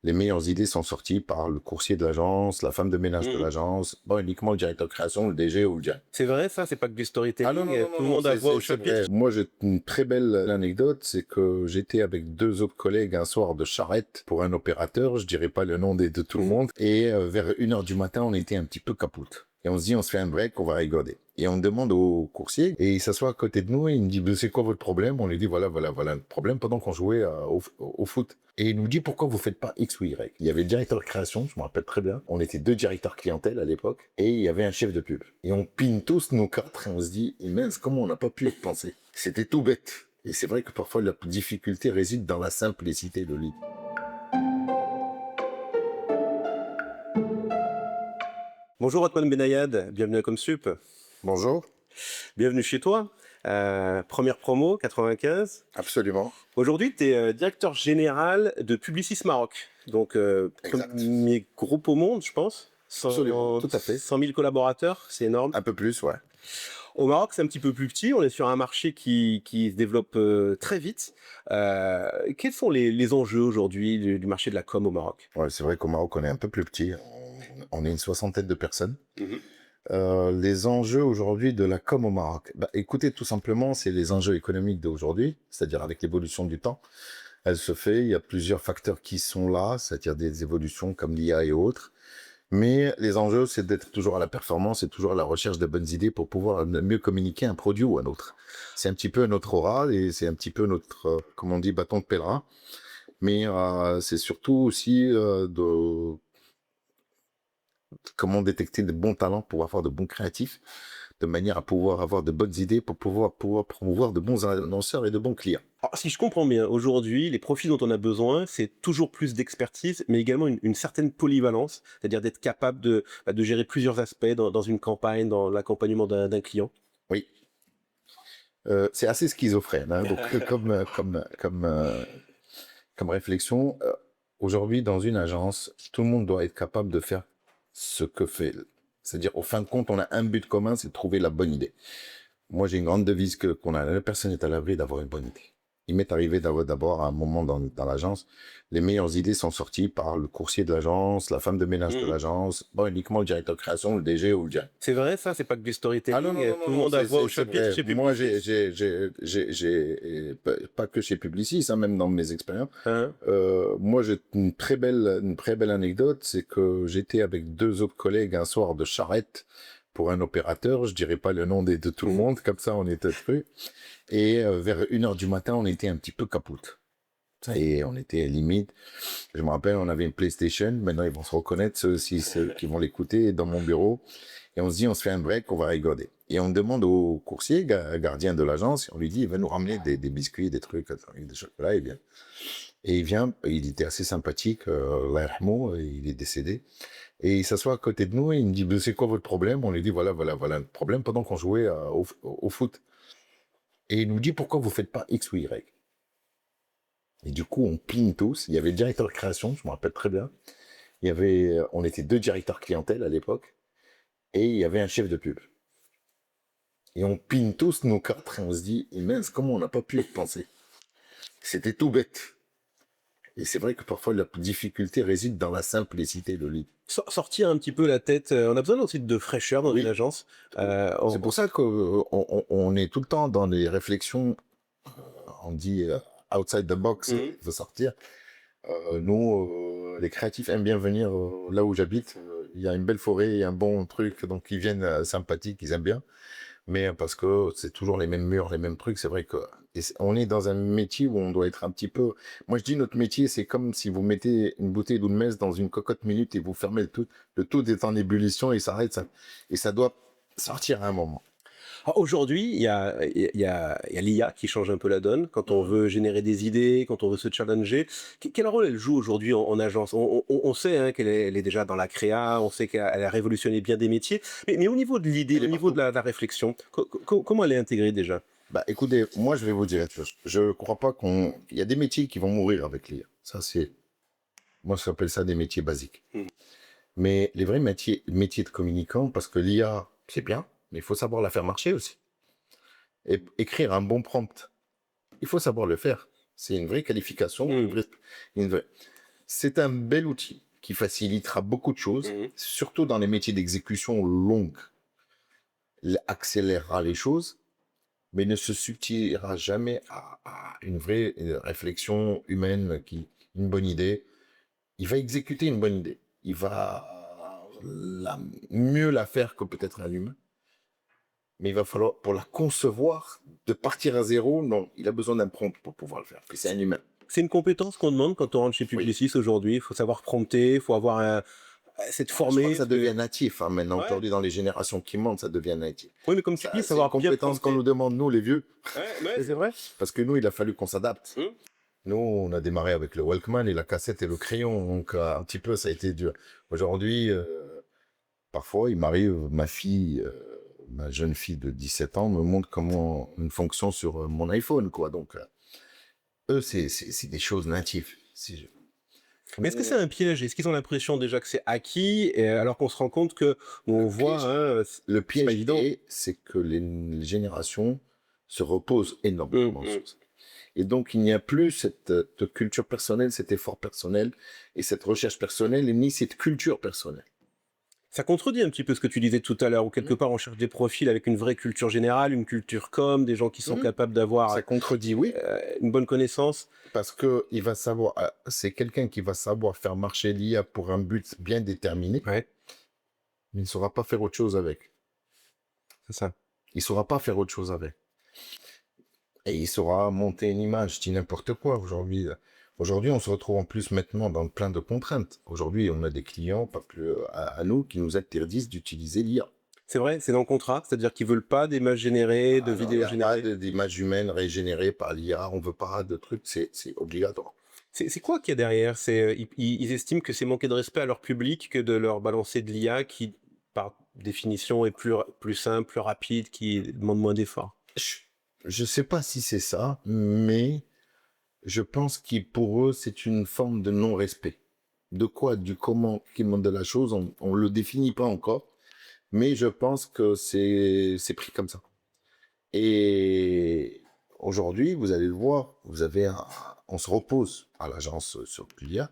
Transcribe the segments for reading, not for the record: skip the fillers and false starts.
Les meilleures idées sont sorties par le coursier de l'agence, la femme de ménage de Mmh. l'agence, pas uniquement le directeur de création, le DG ou le direct. C'est vrai ça? C'est pas que du Ah non, storytelling, non, non, non, tout le non, monde a voix au c'est vrai. chapitre? Moi, j'ai une très belle anecdote, c'est que j'étais avec deux autres collègues un soir de charrette pour un opérateur, je dirais pas le nom de tout le Mmh. monde, et vers 1 heure du matin, on était un petit peu capoute. Et on se dit, on se fait un break, on va rigoler. Et on demande au coursier, et il s'assoit à côté de nous, et il nous dit, ben, c'est quoi votre problème? On lui dit, voilà le problème pendant qu'on jouait au foot. Et il nous dit, pourquoi vous faites pas X ou Y? Il y avait le directeur de création, je me rappelle très bien. On était deux directeurs clientèle à l'époque, et il y avait un chef de pub. Et on pine tous nos quatre, et on se dit, mince, comment on n'a pas pu y penser? C'était tout bête. Et c'est vrai que parfois la difficulté réside dans la simplicité de l'idée. Bonjour Otman Benayad, bienvenue à Comsup. Bonjour. Bienvenue chez toi. Première promo, 95. Absolument. Aujourd'hui, tu es directeur général de Publicis Maroc. Donc, Exact. premier groupe au monde, je pense. Absolument. Tout à fait. 100 000 collaborateurs, c'est énorme. Un peu plus, ouais. Au Maroc, c'est un petit peu plus petit. On est sur un marché qui se développe très vite. Quels sont les enjeux aujourd'hui du marché de la com au Maroc? Ouais, c'est vrai qu'au Maroc, on est un peu plus petit. On est une soixantaine de personnes. Mhm. Les enjeux aujourd'hui de la com au Maroc. Bah, écoutez, tout simplement, c'est les enjeux économiques d'aujourd'hui, c'est-à-dire avec l'évolution du temps. Elle se fait, il y a plusieurs facteurs qui sont là, c'est-à-dire des évolutions comme l'IA et autres. Mais les enjeux, c'est d'être toujours à la performance et toujours à la recherche de bonnes idées pour pouvoir mieux communiquer un produit ou un autre. C'est un petit peu notre aura et c'est un petit peu notre, comme on dit, bâton de pèlerin. Mais c'est surtout aussi de comment détecter de bons talents pour avoir de bons créatifs, de manière à pouvoir avoir de bonnes idées pour pouvoir promouvoir de bons annonceurs et de bons clients. Alors, si je comprends bien, aujourd'hui, les profils dont on a besoin, c'est toujours plus d'expertise, mais également une certaine polyvalence, c'est-à-dire d'être capable de gérer plusieurs aspects dans une campagne, dans l'accompagnement d'un client. Oui, c'est assez schizophrène. Hein, donc comme réflexion, aujourd'hui dans une agence, tout le monde doit être capable de faire ce que fait. C'est-à-dire, au fin de compte, on a un but commun, c'est de trouver la bonne idée. Moi, j'ai une grande devise qu'on a. La personne est à l'abri d'avoir une bonne idée. Il m'est arrivé d'avoir d'abord à un moment dans l'agence, les meilleures idées sont sorties par le coursier de l'agence, la femme de ménage de Mhm. l'agence, pas uniquement le directeur de création, le DG ou le direct. C'est vrai, ça, c'est pas que du Ah non, non, storytelling, non, non, tout le non, monde a voix au c'est chapitre vrai. chez Moi, Publicis. pas que chez Publicis, hein, même dans mes expériences. Hein? Moi, j'ai une très belle anecdote, c'est que j'étais avec deux autres collègues un soir de charrette pour un opérateur, je dirais pas le nom de tout le Mhm. monde, comme ça on était cru. Et vers 1 heure du matin, on était un petit peu capoute. Et on était limite. Je me rappelle, on avait une PlayStation. Maintenant, ils vont se reconnaître, ceux qui vont l'écouter, dans mon bureau. Et on se dit, on se fait un break, on va rigoler. Et on demande au coursier, gardien de l'agence, on lui dit, il va nous ramener des biscuits, des trucs, des chocolats, et bien. Et il vient, il était assez sympathique, Allah yarhamou, il est décédé. Et il s'assoit à côté de nous et il me dit, ben, c'est quoi votre problème? On lui dit, voilà le problème pendant qu'on jouait au foot. Et il nous dit, pourquoi vous faites pas X ou Y? Et du coup, on ping tous. Il y avait le directeur de création, je me rappelle très bien. On était deux directeurs clientèle à l'époque. Et il y avait un chef de pub. Et on ping tous nos quatre et on se dit, mince, comment on n'a pas pu y penser? C'était tout bête. Et c'est vrai que parfois la difficulté réside dans la simplicité de l'idée. Sortir un petit peu la tête, on a besoin aussi de fraîcheur dans une Oui. agence. C'est pour ça qu'on est tout le temps dans les réflexions, on dit outside the box, Mhm. il faut sortir. Nous, les créatifs aiment bien venir là où j'habite. Il y a une belle forêt et un bon truc, donc ils viennent sympathiques, ils aiment bien. Mais parce que c'est toujours les mêmes murs, les mêmes trucs, c'est vrai que on est dans un métier où on doit être un petit peu. Moi, je dis notre métier, c'est comme si vous mettez une bouteille d'eau de messe dans une cocotte minute et vous fermez le tout. Le tout est en ébullition et ça arrête ça. Et ça doit sortir à un moment. Alors, aujourd'hui, il y a l'IA qui change un peu la donne quand on veut générer des idées, quand on veut se challenger. Quel rôle elle joue aujourd'hui en agence? On sait hein, elle est déjà dans la créa, on sait qu'elle a révolutionné bien des métiers, mais au niveau de l'idée, Elle au est niveau de partout. la réflexion, comment elle est intégrée déjà? Bah, écoutez, moi, je vais vous dire une chose. Je crois pas il y a des métiers qui vont mourir avec l'IA. Ça, moi, j'appelle ça des métiers basiques. Mhm. Mais les vrais métiers de communicant, parce que l'IA, c'est bien, mais il faut savoir la faire marcher aussi. Et écrire un bon prompt, il faut savoir le faire. C'est une vraie qualification, Mhm. une vraie. C'est un bel outil qui facilitera beaucoup de choses, Mhm. surtout dans les métiers d'exécution longue. Il accélérera les choses, mais ne se substituera jamais à une vraie réflexion humaine, une bonne idée. Il va exécuter une bonne idée. Il va mieux la faire que peut-être un humain. Mais il va falloir, pour la concevoir, de partir à zéro, non, il a besoin d'un prompt pour pouvoir le faire. Puis c'est un humain. C'est une compétence qu'on demande quand on rentre chez Oui. Publicis aujourd'hui. Il faut savoir prompter, il faut avoir s'être Je crois formé. que ça devient natif, hein, maintenant. Ouais. Aujourd'hui, dans les générations qui montent, ça devient natif. Oui, mais comme tu Ça, dis, c'est une savoir bien compétence qu'on prompter. nous demande, nous, les vieux. Ouais, c'est vrai. Parce que nous, il a fallu qu'on s'adapte. Hum. Nous, on a démarré avec le Walkman et la cassette et le crayon. Donc, un petit peu, ça a été dur. Aujourd'hui, parfois, il m'arrive, ma jeune fille de 17 ans me montre comment une fonction sur mon iPhone, quoi. Donc, eux, c'est des choses natives. Mais est-ce que c'est un piège? Est-ce qu'ils ont l'impression déjà que c'est acquis, alors qu'on se rend compte que on voit, piège- hein, Le pas piège, évident. c'est que les générations se reposent énormément Hum. sur ça. Et donc, il n'y a plus cette culture personnelle, cet effort personnel et cette recherche personnelle, et ni cette culture personnelle. Ça contredit un petit peu ce que tu disais tout à l'heure, où quelque part on cherche des profils avec une vraie culture générale, une culture com, des gens qui sont Mhm. capables d'avoir Ça contredit, oui, une bonne connaissance. parce que il va savoir, c'est quelqu'un qui va savoir faire marcher l'IA pour un but bien déterminé, Ouais, mais il ne saura pas faire autre chose avec. c'est ça. Il ne saura pas faire autre chose avec. Et il saura monter une image, je dis n'importe quoi aujourd'hui. Aujourd'hui, on se retrouve en plus maintenant dans plein de contraintes. Aujourd'hui, on a des clients, pas plus à nous, qui nous interdisent d'utiliser l'IA. C'est vrai, c'est dans le contrat, c'est-à-dire qu'ils veulent pas d'images générées, de Alors, vidéos il y a générées. d'images humaines régénérées par l'IA, on veut pas de trucs, c'est obligatoire. C'est quoi qu'il y a derrière? Ils estiment que c'est manquer de respect à leur public que de leur balancer de l'IA qui, par définition, est plus simple, plus rapide, qui demande moins d'efforts. Je sais pas si c'est ça, mais je pense que pour eux, c'est une forme de non-respect. De quoi, du comment qu'ils demandent de la chose, on le définit pas encore, mais je pense que c'est pris comme ça. Et aujourd'hui, vous allez le voir, on se repose à l'agence sur l'IA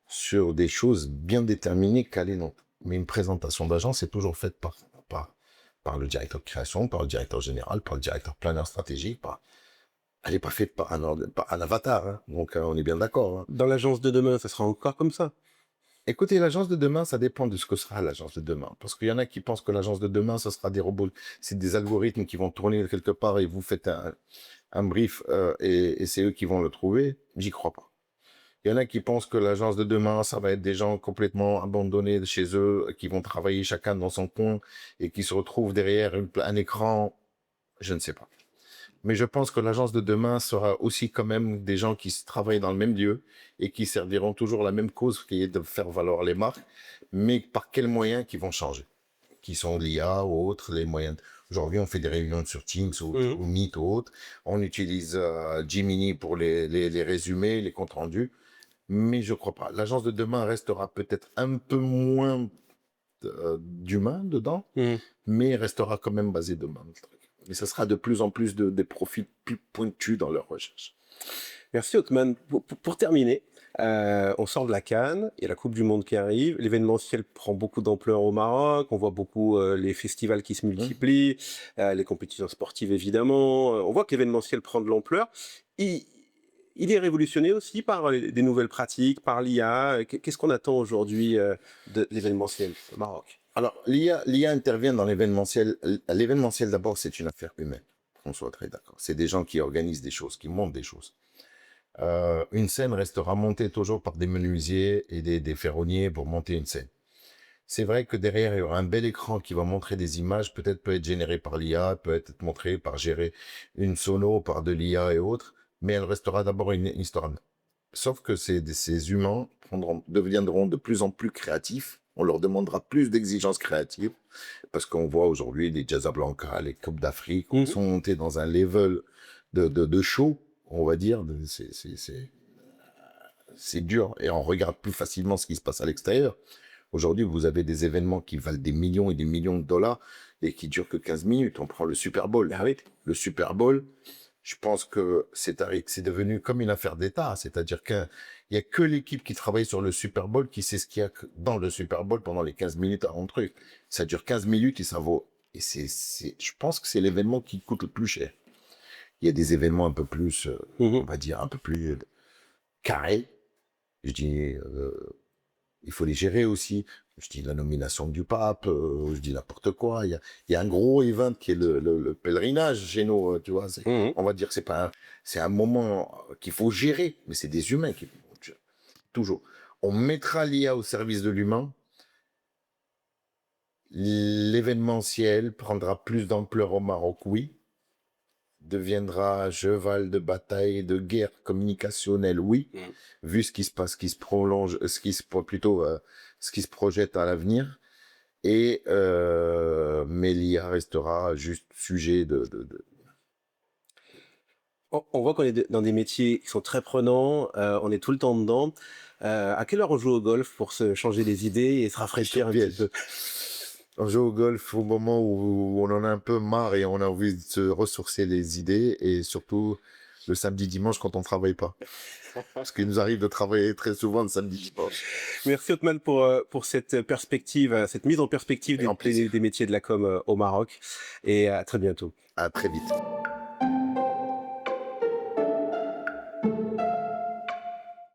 sur des choses bien déterminées, calées, non. Mais une présentation d'agence est toujours faite par le directeur de création, par le directeur général, par le directeur planeur stratégique. Elle n'est pas faite par un avatar, hein. Donc on est bien d'accord, hein. Dans l'agence de demain, ça sera encore comme ça. Écoutez, l'agence de demain, ça dépend de ce que sera l'agence de demain. Parce qu'il y en a qui pensent que l'agence de demain, ce sera des robots, c'est des algorithmes qui vont tourner quelque part et vous faites un brief et c'est eux qui vont le trouver. J'y crois pas. Il y en a qui pensent que l'agence de demain, ça va être des gens complètement abandonnés chez eux, qui vont travailler chacun dans son coin et qui se retrouvent derrière un écran. Je ne sais pas. Mais je pense que l'agence de demain sera aussi quand même des gens qui travaillent dans le même lieu et qui serviront toujours la même cause qui est de faire valoir les marques, mais par quels moyens qui vont changer, qui sont l'IA ou autres, les moyens. Aujourd'hui, on fait des réunions sur Teams ou Meet ou autres. On utilise Gemini pour les résumés, les comptes rendus. Mais je crois pas. L'agence de demain restera peut-être un peu moins d'humain dedans, mais restera quand même basé demain. Mais ça sera de plus en plus des profils plus pointus dans leur recherche. Merci Othman. Pour terminer, on sort de la CAN, il y a la Coupe du Monde qui arrive, l'événementiel prend beaucoup d'ampleur au Maroc, on voit beaucoup les festivals qui se multiplient, les compétitions sportives évidemment, on voit que l'événementiel prend de l'ampleur. Il est révolutionné aussi par des nouvelles pratiques, par l'IA. Qu'est-ce qu'on attend aujourd'hui de l'événementiel au Maroc? Alors, l'IA intervient dans l'événementiel. L'événementiel, d'abord, c'est une affaire humaine. On soit très d'accord. C'est des gens qui organisent des choses, qui montent des choses. Une scène restera montée toujours par des menuisiers et des ferronniers pour monter une scène. C'est vrai que derrière, il y aura un bel écran qui va montrer des images, peut être généré par l'IA, peut être montré par gérer une sono, par de l'IA et autres, mais elle restera d'abord une histoire. Sauf que ces humains deviendront de plus en plus créatifs. On leur demandera plus d'exigences créatives parce qu'on voit aujourd'hui les Casablanca, les Coupes d'Afrique, sont montés dans un level de show, on va dire. C'est dur et on regarde plus facilement ce qui se passe à l'extérieur. Aujourd'hui, vous avez des événements qui valent des millions et des millions de dollars et qui durent que 15 minutes. On prend le Super Bowl. Ah oui. Le Super Bowl, je pense que c'est devenu comme une affaire d'État. C'est-à-dire qu'il y a que l'équipe qui travaille sur le Super Bowl qui sait ce qu'il y a dans le Super Bowl pendant les 15 minutes avant le truc. Ça dure 15 minutes et ça vaut. Et je pense que c'est l'événement qui coûte le plus cher. Il y a des événements un peu plus, on va dire, un peu plus carrés. Je dis, il faut les gérer aussi. Je dis la nomination du pape, je dis n'importe quoi. Il y a un gros event qui est le pèlerinage chez nous, tu vois. Mhm. On va dire que c'est un moment qu'il faut gérer, mais c'est des humains qui toujours. On mettra l'IA au service de l'humain. L'événementiel prendra plus d'ampleur au Maroc, oui. Deviendra cheval de bataille, de guerre communicationnelle, oui. Vu ce qui se passe, ce qui se prolonge, ce qui se projette à l'avenir. Mais l'IA restera juste sujet On voit qu'on est dans des métiers qui sont très prenants, on est tout le temps dedans. À quelle heure on joue au golf pour se changer les idées et se rafraîchir un petit peu? On joue au golf au moment où on en a un peu marre et on a envie de se ressourcer les idées, et surtout le samedi dimanche quand on travaille pas. Parce qu'il nous arrive de travailler très souvent le samedi dimanche. Merci Othman pour cette perspective, cette mise en perspective Avec plaisir. des métiers de la com au Maroc, et à très bientôt. À très vite.